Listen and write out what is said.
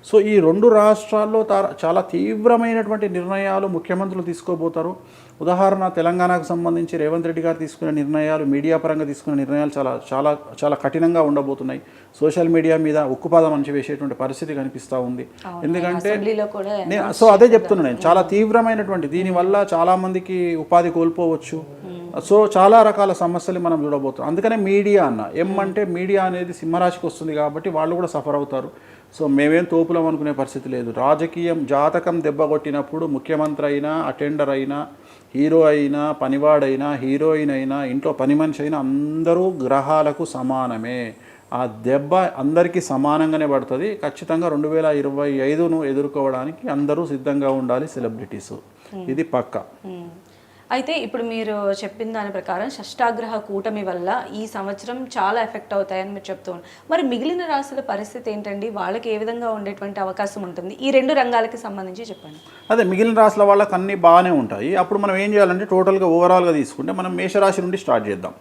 So ఈ రెండు రాష్ట్రాల్లో చాలా తీవ్రమైనటువంటి నిర్ణయాలు ముఖ్యమంత్రులు తీసుకోబోతారు. ఉదాహరణ తెలంగాణకు సంబంధించి రేవంత్ రెడ్డి గారు తీసుకునే నిర్ణయాలు, మీడియా పరంగా తీసుకునే నిర్ణయాలు చాలా చాలా చాలా కఠినంగా ఉండబోతున్నాయి. సోషల్ మీడియా మీద ఉక్కుపాదం అణచివేసేటువంటి పరిస్థితి కనిపిస్తూ ఉంది. ఎందుకంటే సో అదే చెప్తున్నాను నేను, చాలా తీవ్రమైనటువంటి దీనివల్ల చాలామందికి ఉపాధి కోల్పోవచ్చు. సో చాలా రకాల సమస్యలు మనం చూడబోతున్నాం. అందుకనే మీడియా అన్న అంటే మీడియా అనేది సింహరాశికి వస్తుంది కాబట్టి వాళ్ళు కూడా సఫర్ అవుతారు. సో మేమేం తోపులం అనుకునే పరిస్థితి లేదు. రాజకీయం జాతకం దెబ్బ కొట్టినప్పుడు ముఖ్యమంత్రి అయినా, అటెండర్ అయినా, హీరో అయినా, పనివాడైనా, హీరోయిన్ అయినా, ఇంట్లో పని మనిషి అయినా అందరూ గ్రహాలకు సమానమే. ఆ దెబ్బ అందరికీ సమానంగానే పడుతుంది. ఖచ్చితంగా 2025ను ఎదుర్కోవడానికి అందరూ సిద్ధంగా ఉండాలి సెలబ్రిటీసు. ఇది పక్కా. అయితే ఇప్పుడు మీరు చెప్పిన దాని ప్రకారం షష్టాగ్రహ కూటమి వల్ల ఈ సంవత్సరం చాలా ఎఫెక్ట్ అవుతాయని మీరు చెప్తూ ఉన్నారు. మరి మిగిలిన రాశుల పరిస్థితి ఏంటండి? వాళ్ళకి ఏ విధంగా ఉండేటువంటి అవకాశం ఉంటుంది? ఈ రెండు రంగాలకి సంబంధించి చెప్పండి. అదే మిగిలిన రాశుల వాళ్ళకి అన్నీ బాగానే ఉంటాయి. అప్పుడు మనం ఏం చేయాలంటే టోటల్గా ఓవరాల్గా తీసుకుంటే మనం మేషరాశి నుండి స్టార్ట్ చేద్దాం.